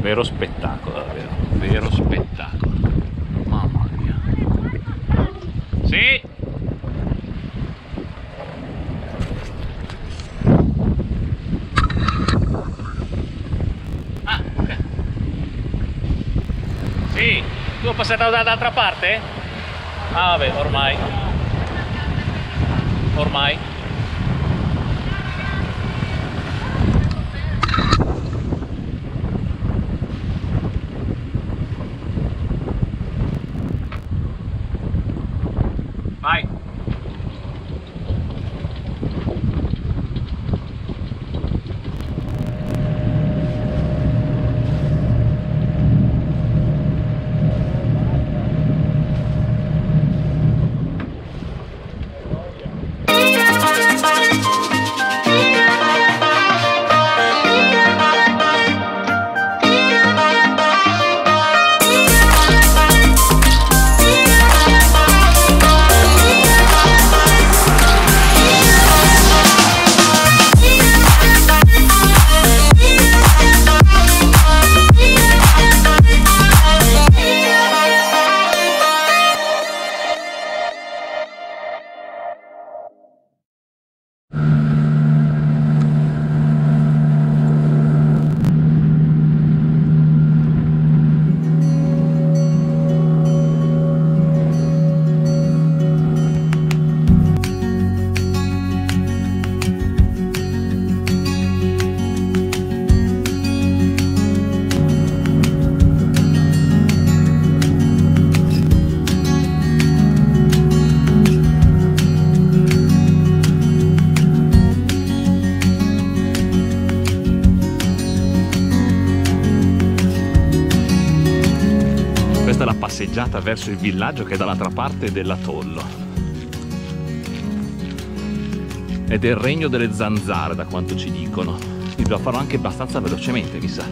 Vero spettacolo, davvero, vero spettacolo. Mamma mia. Sì. Ah, ok. Sì, tu passato dall'altra parte? Ah, vabbè, ormai. Vai. Questa è la passeggiata verso il villaggio che è dall'altra parte dell'atollo. Ed è il regno delle zanzare, da quanto ci dicono. Quindi bisogna farlo anche abbastanza velocemente, mi sa.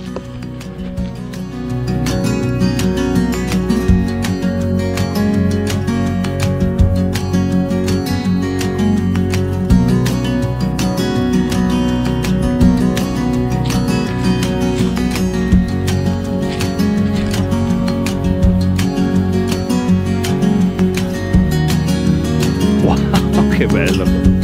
Wow, che bello!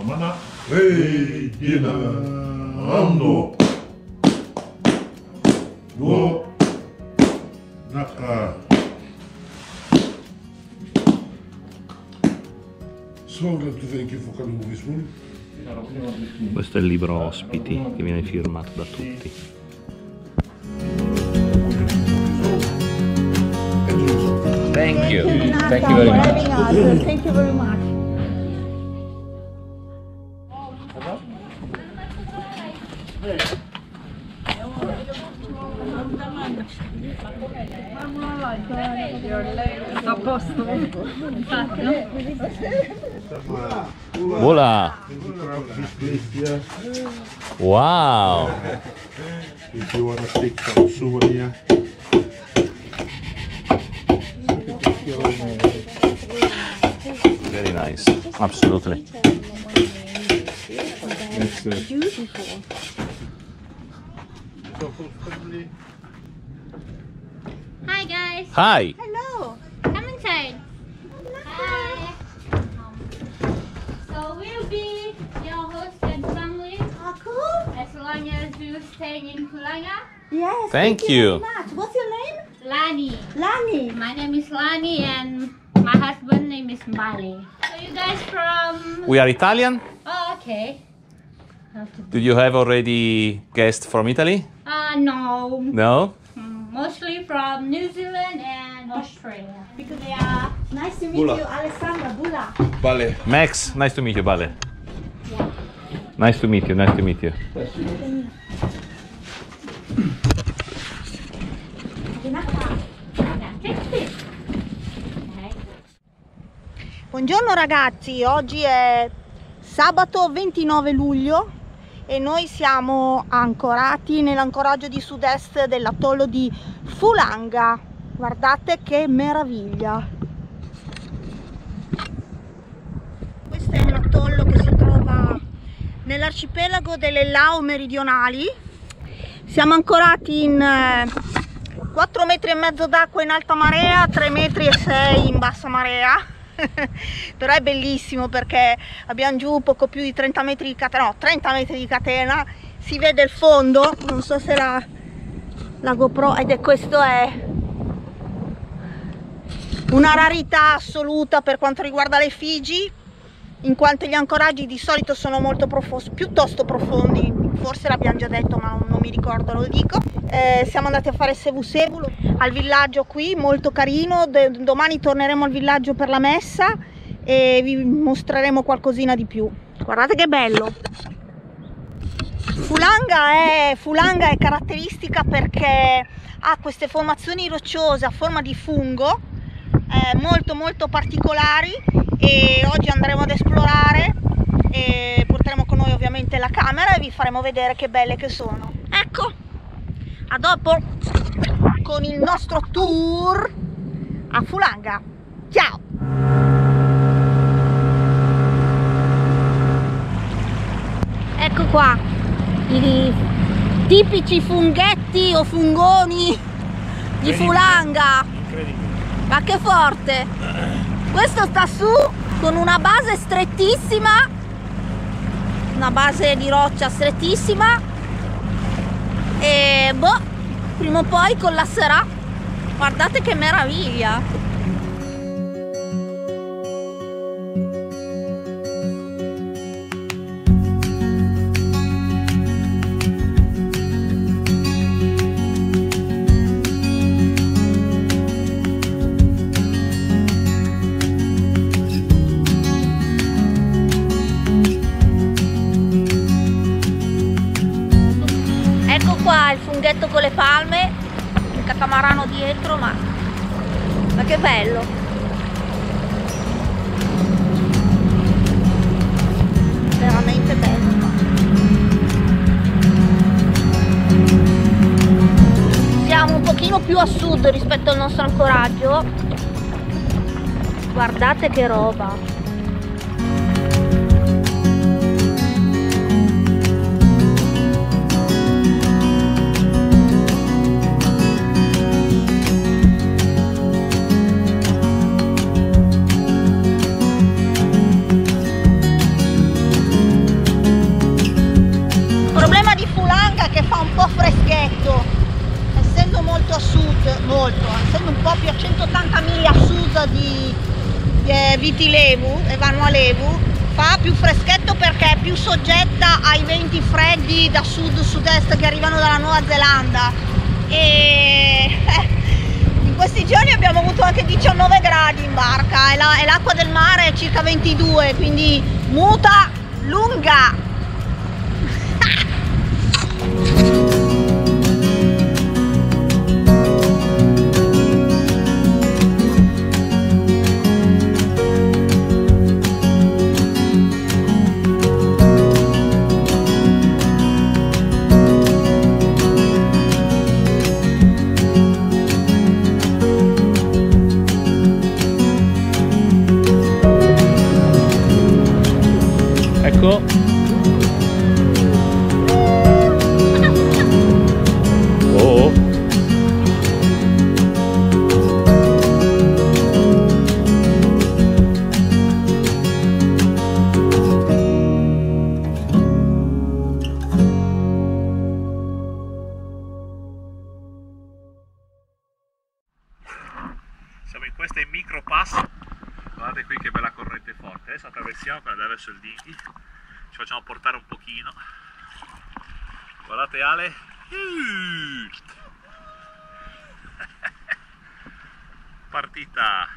Mana, hey, ando, go, naka. Questo è il libro ospiti che viene firmato da tutti. Thank you very much. Thank you very much. A posto. Voilà. Wow. If you want to take some souvenir. Very nice. Absolutely. Beautiful. Hi guys. Hi. Hello. Come inside. Hi. So we'll be your host and family Ah, cool. as long as you stay in Kulanga. Yes. Thank you. Very much. What's your name? Lani. Lani. My name is Lani and my husband's name is Mali. So you guys from... We are Italian. Oh, okay. Do you have already guests from Italy? No. No? Mostly from New Zealand and Australia. Because they are. Nice to meet Bula. you, Alessandra Bula. Vale. Max, nice to meet you, Bale. Nice to meet you, nice to meet you. Buongiorno ragazzi, oggi è sabato 29 luglio e noi siamo ancorati nell'ancoraggio di sud-est dell'atollo di Fulanga. Guardate che meraviglia! Questo è l'atollo che si trova nell'arcipelago delle Lau meridionali. Siamo ancorati in 4,5 metri d'acqua in alta marea, 3,6 metri in bassa marea. Però è bellissimo perché abbiamo giù poco più di 30 metri di catena, no, 30 metri di catena, si vede il fondo, non so se la GoPro, ed è questo è una rarità assoluta per quanto riguarda le Figi, in quanto gli ancoraggi di solito sono molto piuttosto profondi, forse l'abbiamo già detto ma non mi ricordo, lo dico. Siamo andati a fare Sevu Sevu al villaggio qui, molto carino. Domani torneremo al villaggio per la messa e vi mostreremo qualcosina di più. Guardate che bello! Fulanga è caratteristica perché ha queste formazioni rocciose a forma di fungo molto particolari, e oggi andremo ad esplorare e porteremo con noi ovviamente la camera e vi faremo vedere che belle che sono. Ecco, a dopo con il nostro tour a Fulanga. Ciao! Ecco qua i tipici funghetti o fungoni di Fulanga. Incredibile. Ma che forte! Questo sta su con una base strettissima, una base di roccia strettissima, e boh, prima o poi collasserà. Guardate che meraviglia! Ecco qua il funghetto con le palme, il catamarano dietro, ma che bello! Veramente bello! Siamo un pochino più a sud rispetto al nostro ancoraggio. Guardate che roba! Essendo molto a sud, essendo un po' più a 180 miglia a sud di Viti Levu e Vanuatu, fa più freschetto perché è più soggetta ai venti freddi da sud-sud-est che arrivano dalla Nuova Zelanda, e in questi giorni abbiamo avuto anche 19 gradi in barca e l'acqua del mare è circa 22, quindi muta lunga. Ecco. Oh. Siamo in queste micropass. Guardate qui che bella corrente forte. Adesso attraversiamo per andare verso il Dinghie. Ci facciamo portare un pochino. Guardate Ale. Partita.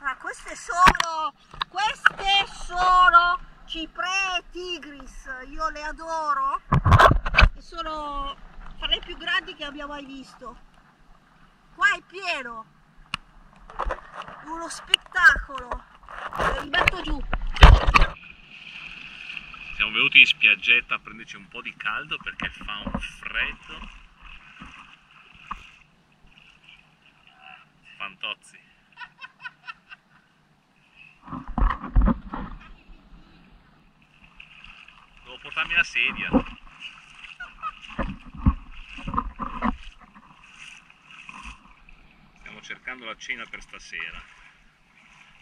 Ah, queste sono cipree tigris, io le adoro e sono tra le più grandi che abbia mai visto. Qua è pieno, uno spettacolo, li metto giù. Siamo venuti in spiaggetta a prenderci un po' di caldo perché fa un freddo. Fantozzi. Devo portarmi la sedia. Stiamo cercando la cena per stasera.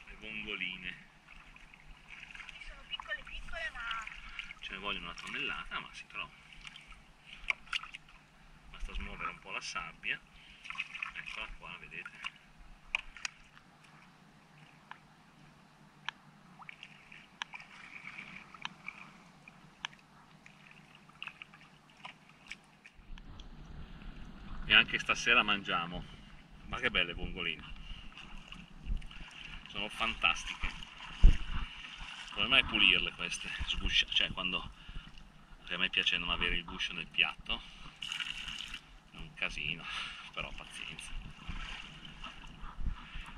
Le vongoline. Sono piccole ma Ce ne vogliono una tonnellata, ma si trova. Basta smuovere un po' la sabbia. Eccola qua, vedete. E anche stasera mangiamo. Ma che belle vongoline, sono fantastiche. Il problema è pulirle queste, cioè quando a me piace non avere il guscio nel piatto, è un casino, però pazienza,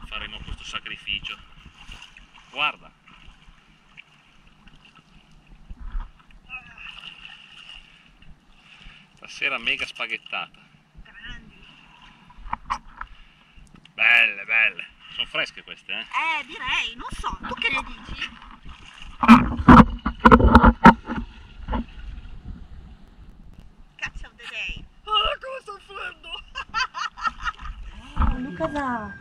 faremo questo sacrificio. Guarda, stasera mega spaghettata. Belle, belle. Sono fresche queste, eh? Direi, non so, tu che ne dici? Catch of the day. Ah, come sta freddo! Look at that.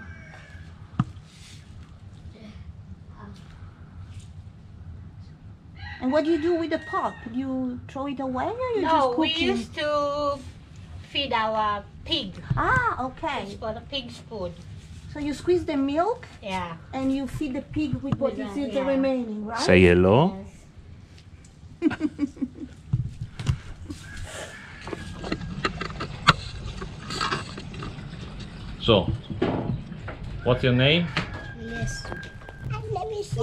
And what do you do with the pot? Do you throw it away or you just No, cook we it? used to feed our pig. Ah, okay. It's for the pig's food. So you squeeze the milk Yeah. and you feed the pig with what With is that, in the yeah. remaining, right? Say hello. Yes. So, what's your name? Yes. Non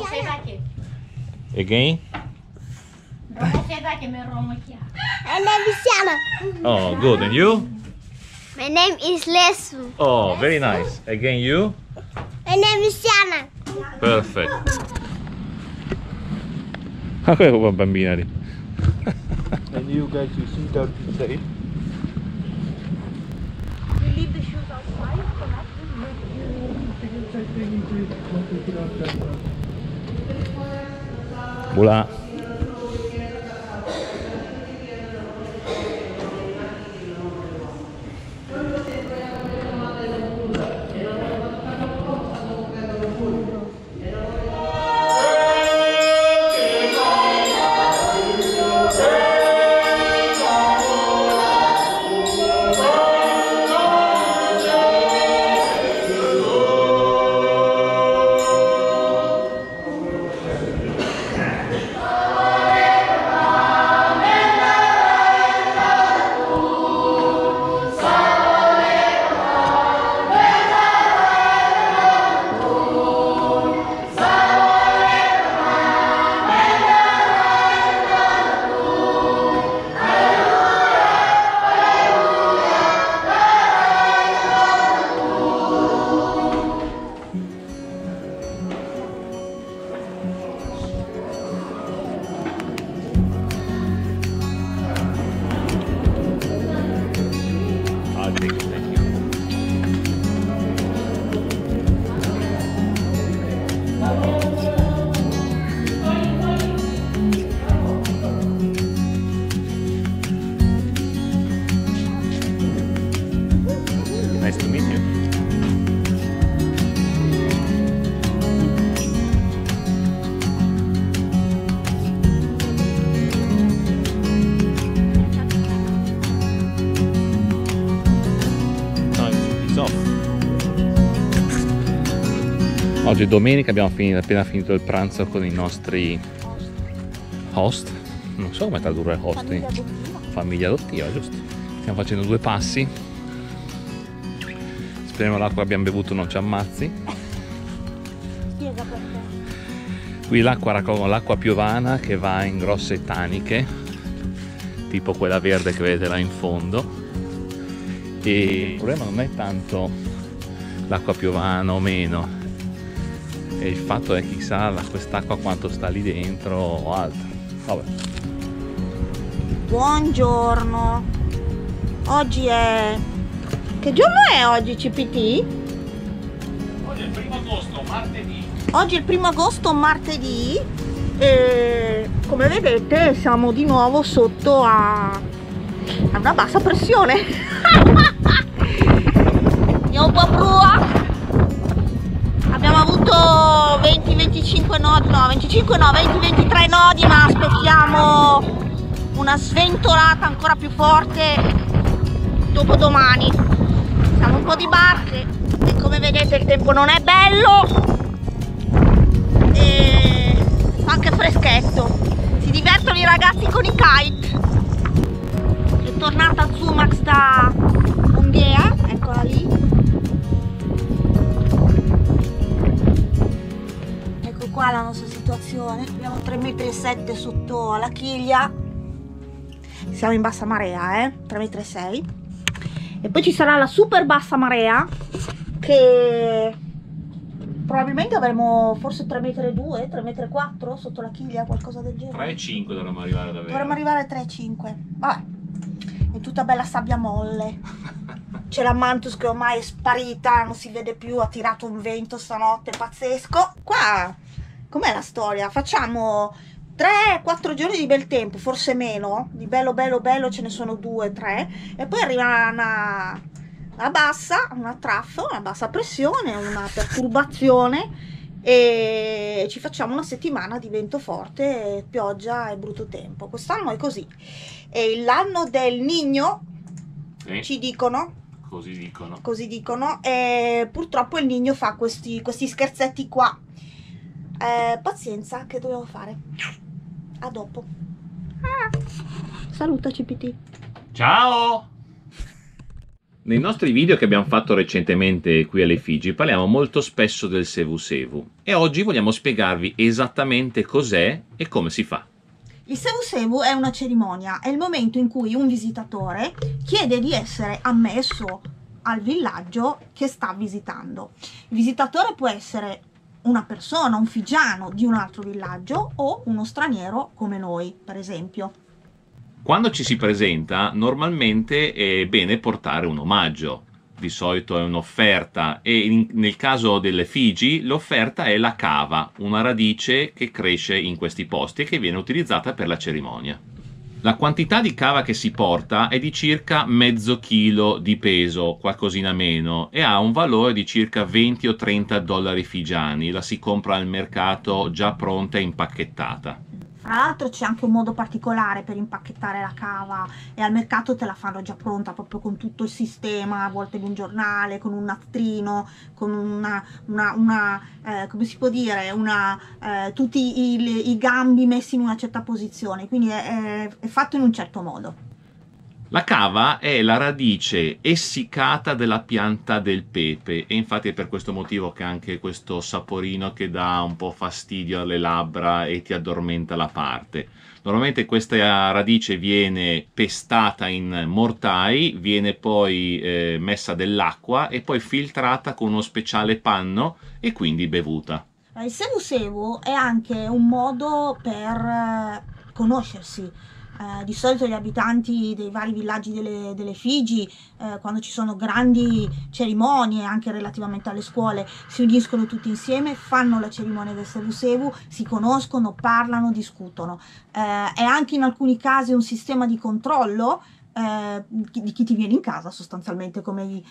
sei da che? Again? Non sei da che mi romocchia. My name is Shana. Oh, good. And you? My name is Lesu. Oh, very nice. Again, you? My name is Shana. Perfect. Ah, quella è una bambina lì. And you guys, you see that inside? You leave the shoes outside for that? Voilà. Oggi è domenica, abbiamo appena finito il pranzo con i nostri host. Non so come tradurre host. Famiglia adottiva, giusto? Stiamo facendo 2 passi. Speriamo l'acqua che abbiamo bevuto non ci ammazzi. Spiega perché. Qui l'acqua piovana che va in grosse taniche, tipo quella verde che vedete là in fondo. E il problema non è tanto l'acqua piovana o meno, e il fatto è chissà quest'acqua quanto sta lì dentro o altro. Vabbè. Buongiorno. Oggi è... Che giorno è oggi, CPT? Oggi è il 1° agosto, martedì. Oggi è il 1° agosto, martedì, e come vedete siamo di nuovo sotto a una bassa pressione. Andiamo un po' a prua. Abbiamo avuto 20-23 nodi, ma aspettiamo una sventolata ancora più forte dopodomani. Siamo un po' di barche e come vedete il tempo non è bello. E fa anche freschetto, si divertono i ragazzi con i kite. È tornata Zumax da Unghea, eccola lì. Ecco qua la nostra situazione, abbiamo 3,7 m sotto alla chiglia, siamo in bassa marea, 3,6 m. E poi ci sarà la super bassa marea che probabilmente avremo forse 3,2 m, 3,4 m sotto la chiglia, qualcosa del genere. 3,5 dovremmo arrivare davvero. Dovremmo arrivare a 3,5. Vabbè, è tutta bella sabbia molle. C'è la Mantus che ormai è sparita, non si vede più, ha tirato un vento stanotte pazzesco. Qua, com'è la storia? Facciamo 3-4 giorni di bel tempo, forse meno, di bello ce ne sono 2-3, e poi arriva una bassa, una traffa, una bassa pressione, una perturbazione, e ci facciamo una settimana di vento forte, pioggia e brutto tempo. Quest'anno è così. È l'anno del Niño, ci dicono. Così dicono, e purtroppo il Niño fa questi scherzetti qua. Pazienza, che dobbiamo fare? A dopo. Saluta CPT. Ciao! Nei nostri video che abbiamo fatto recentemente qui alle Figi parliamo molto spesso del Sevu Sevu, e oggi vogliamo spiegarvi esattamente cos'è e come si fa. Il Sevu Sevu è una cerimonia, è il momento in cui un visitatore chiede di essere ammesso al villaggio che sta visitando. Il visitatore può essere una persona, un figiano di un altro villaggio o uno straniero come noi, per esempio. Quando ci si presenta, normalmente è bene portare un omaggio. Di solito è un'offerta, e nel caso delle Figi l'offerta è la cava, una radice che cresce in questi posti e che viene utilizzata per la cerimonia. La quantità di cava che si porta è di circa mezzo chilo di peso, qualcosina meno, e ha un valore di circa 20 o 30 dollari figiani. La si compra al mercato già pronta e impacchettata. Tra l'altro c'è anche un modo particolare per impacchettare la cava, e al mercato te la fanno già pronta, proprio con tutto il sistema, a volte in un giornale, con un nastrini, con come si può dire, tutti i gambi messi in una certa posizione, quindi è fatto in un certo modo. La cava è la radice essiccata della pianta del pepe, e infatti è per questo motivo che ha anche questo saporino che dà un po' fastidio alle labbra e ti addormenta la parte. Normalmente questa radice viene pestata in mortai, viene poi messa dell'acqua e poi filtrata con uno speciale panno e quindi bevuta. Il Sevu Sevu è anche un modo per conoscersi. Di solito gli abitanti dei vari villaggi delle Figi, quando ci sono grandi cerimonie, anche relativamente alle scuole, si uniscono tutti insieme, fanno la cerimonia del Sevu Sevu, si conoscono, parlano, discutono. È anche in alcuni casi un sistema di controllo di chi ti viene in casa, sostanzialmente, come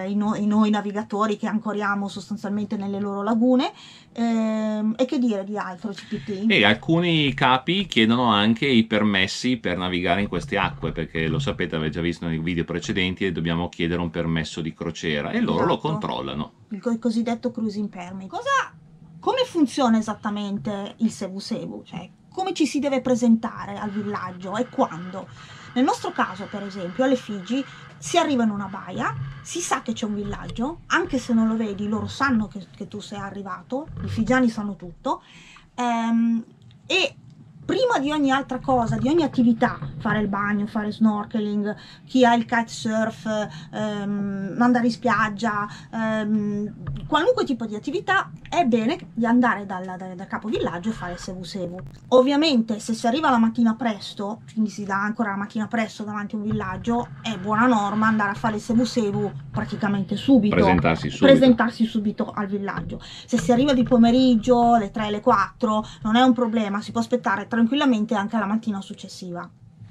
noi navigatori che ancoriamo sostanzialmente nelle loro lagune. E che dire di altro, CPT? E alcuni capi chiedono anche i permessi per navigare in queste acque, perché lo sapete, avete già visto nei video precedenti, e dobbiamo chiedere un permesso di crociera, e loro lo controllano. Il cosiddetto cruising permit. Cosa come funziona esattamente il Sevu Sevu? Cioè, come ci si deve presentare al villaggio e quando? Nel nostro caso, per esempio, alle Figi si arriva in una baia, si sa che c'è un villaggio, anche se non lo vedi, loro sanno che tu sei arrivato, i figiani sanno tutto, e prima di ogni altra cosa, di ogni attività, fare il bagno, fare snorkeling, chi ha il kitesurf, andare in spiaggia, qualunque tipo di attività, è bene di andare dal capovillaggio e fare il Sevu Sevu. Ovviamente se si arriva la mattina presto, quindi si dà ancora la mattina presto davanti a un villaggio, è buona norma andare a fare il Sevu Sevu praticamente subito, presentarsi subito al villaggio. Se si arriva di pomeriggio, alle 3, alle 4, non è un problema, si può aspettare tranquillamente anche la mattina successiva.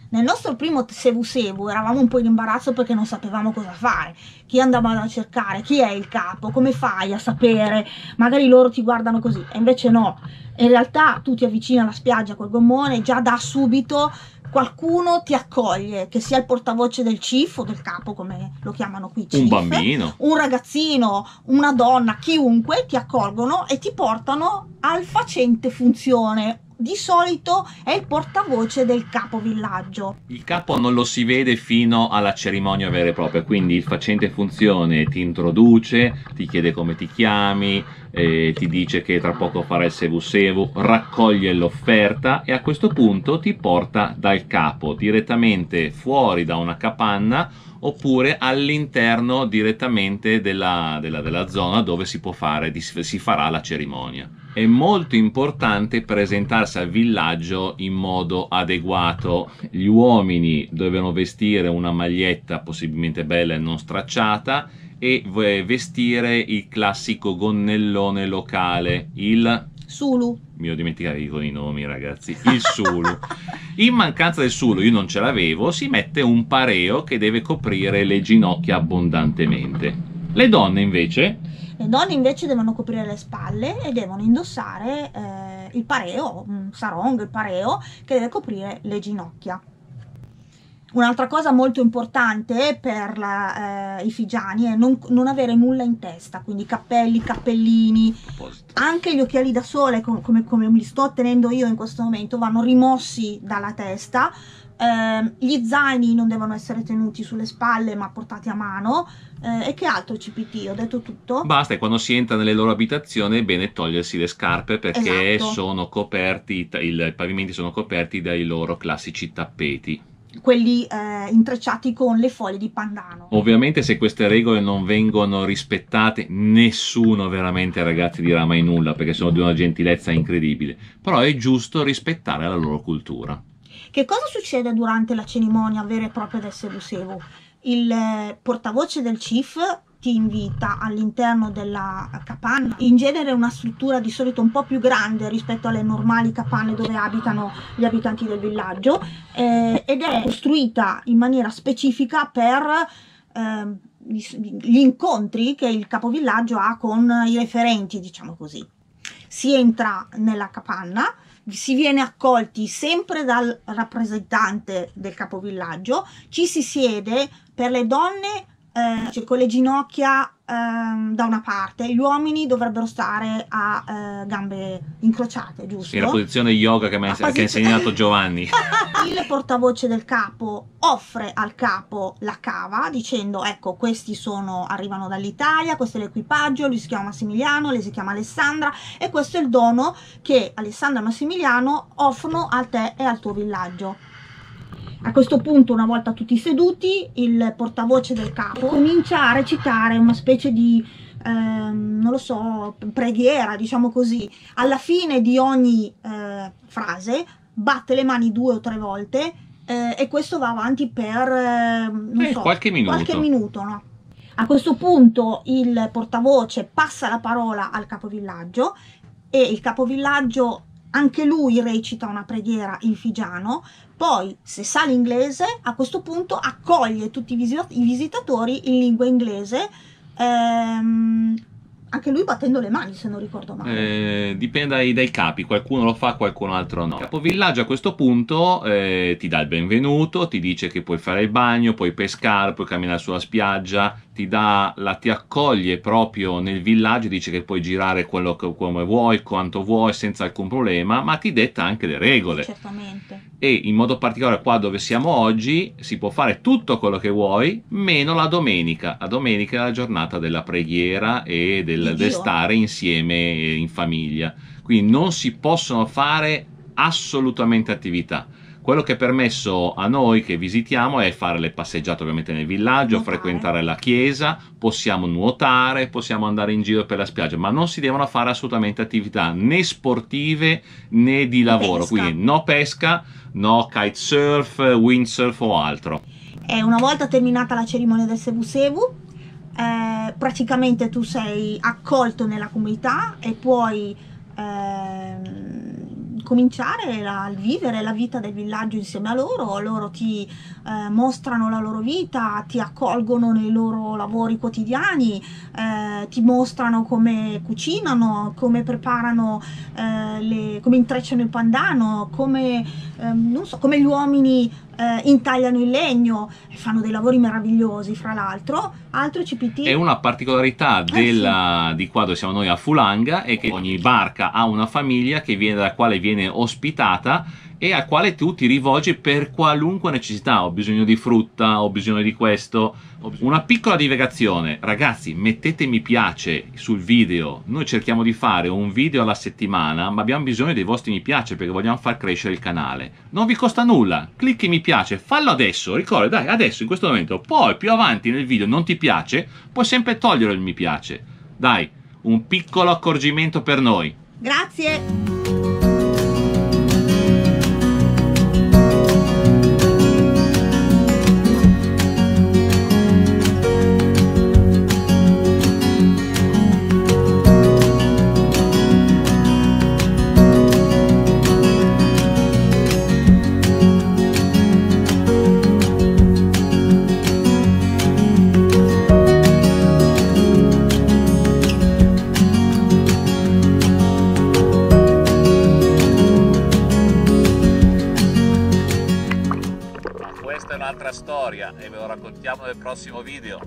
Nel nostro primo Sevu Sevu eravamo un po' in imbarazzo perché non sapevamo cosa fare, chi andavano a cercare, chi è il capo, come fai a sapere, magari loro ti guardano così, e invece no, in realtà tu ti avvicini alla spiaggia col gommone e già da subito qualcuno ti accoglie, che sia il portavoce del chief o del capo, come lo chiamano qui, chief, un bambino, un ragazzino, una donna, chiunque ti accolgono e ti portano al facente funzione. Di solito è il portavoce del capovillaggio. Il capo non lo si vede fino alla cerimonia vera e propria, quindi il facente funzione ti introduce, ti chiede come ti chiami, ti dice che tra poco farà il Sevu Sevu, raccoglie l'offerta e a questo punto ti porta dal capo direttamente fuori da una capanna oppure all'interno direttamente della zona dove si farà la cerimonia. È molto importante presentarsi al villaggio in modo adeguato. Gli uomini devono vestire una maglietta possibilmente bella e non stracciata e vestire il classico gonnellone locale, il Sulu. Mi ho dimenticato con i nomi, ragazzi. Il Sulu. In mancanza del Sulu, io non ce l'avevo, si mette un pareo che deve coprire le ginocchia abbondantemente. Le donne invece? Le donne invece devono coprire le spalle e devono indossare il pareo, un sarong, il pareo, che deve coprire le ginocchia. Un'altra cosa molto importante per i figiani è non avere nulla in testa, quindi cappelli, cappellini, anche gli occhiali da sole, come li sto tenendo io in questo momento, vanno rimossi dalla testa. Gli zaini non devono essere tenuti sulle spalle ma portati a mano. E che altro, CPT? Ho detto tutto? Basta, e quando si entra nelle loro abitazioni è bene togliersi le scarpe perché esatto, sono coperti, i pavimenti sono coperti dai loro classici tappeti, quelli intrecciati con le foglie di pandano. Ovviamente se queste regole non vengono rispettate, nessuno veramente, ragazzi, dirà mai nulla perché sono di una gentilezza incredibile, però è giusto rispettare la loro cultura. Che cosa succede durante la cerimonia vera e propria del Sevu Sevu? Il portavoce del chief ti invita all'interno della capanna, in genere una struttura di solito un po' più grande rispetto alle normali capanne dove abitano gli abitanti del villaggio, ed è costruita in maniera specifica per gli incontri che il capovillaggio ha con i referenti, diciamo così. Si entra nella capanna, si viene accolti sempre dal rappresentante del capovillaggio, ci si siede, per le donne con le ginocchia da una parte, gli uomini dovrebbero stare a gambe incrociate, giusto? Sì, la posizione yoga che ha insegnato Giovanni. Il portavoce del capo offre al capo la cava dicendo: ecco, questi arrivano dall'Italia, questo è l'equipaggio, lui si chiama Massimiliano, lei si chiama Alessandra e questo è il dono che Alessandra e Massimiliano offrono a te e al tuo villaggio. A questo punto, una volta tutti seduti, il portavoce del capo comincia a recitare una specie di, non lo so, preghiera, diciamo così. Alla fine di ogni frase batte le mani 2 o 3 volte e questo va avanti per non so, qualche minuto, no? A questo punto il portavoce passa la parola al capovillaggio e il capovillaggio anche lui recita una preghiera in figiano, poi se sa l'inglese a questo punto accoglie tutti i visitatori in lingua inglese, Anche lui battendo le mani, se non ricordo male. Dipende dai capi, qualcuno lo fa, qualcun altro no. Il capovillaggio a questo punto ti dà il benvenuto, ti dice che puoi fare il bagno, puoi pescare, puoi camminare sulla spiaggia, ti accoglie proprio nel villaggio, dice che puoi girare come vuoi, quanto vuoi, senza alcun problema, ma ti detta anche le regole. Certamente. E in modo particolare qua dove siamo oggi si può fare tutto quello che vuoi, meno la domenica. La domenica è la giornata della preghiera e del stare insieme in famiglia. Quindi non si possono fare assolutamente attività. Quello che è permesso a noi che visitiamo è fare le passeggiate ovviamente nel villaggio, frequentare la chiesa, possiamo nuotare, possiamo andare in giro per la spiaggia, ma non si devono fare assolutamente attività né sportive né di lavoro, quindi no pesca, no kitesurf, windsurf o altro. E una volta terminata la cerimonia del Sevu Sevu, praticamente tu sei accolto nella comunità e puoi cominciare a vivere la vita del villaggio insieme a loro. Loro ti mostrano la loro vita, ti accolgono nei loro lavori quotidiani, ti mostrano come cucinano, come preparano, come intrecciano il pandano, come, non so, come gli uomini intagliano il legno, fanno dei lavori meravigliosi. Fra l'altro, altro CPT. E una particolarità di qua dove siamo noi a Fulanga è che ogni barca ha una famiglia dalla quale viene ospitata e al quale tu ti rivolgi per qualunque necessità. Ho bisogno di frutta, ho bisogno di questo. Una piccola divagazione, ragazzi, mettete mi piace sul video. Noi cerchiamo di fare un video alla settimana, ma abbiamo bisogno dei vostri mi piace perché vogliamo far crescere il canale. Non vi costa nulla, clicchi mi piace, fallo adesso, ricorda, dai, adesso in questo momento. Poi più avanti nel video non ti piace, puoi sempre togliere il mi piace. Dai, un piccolo accorgimento per noi. Grazie. Questa è un'altra storia e ve lo raccontiamo nel prossimo video.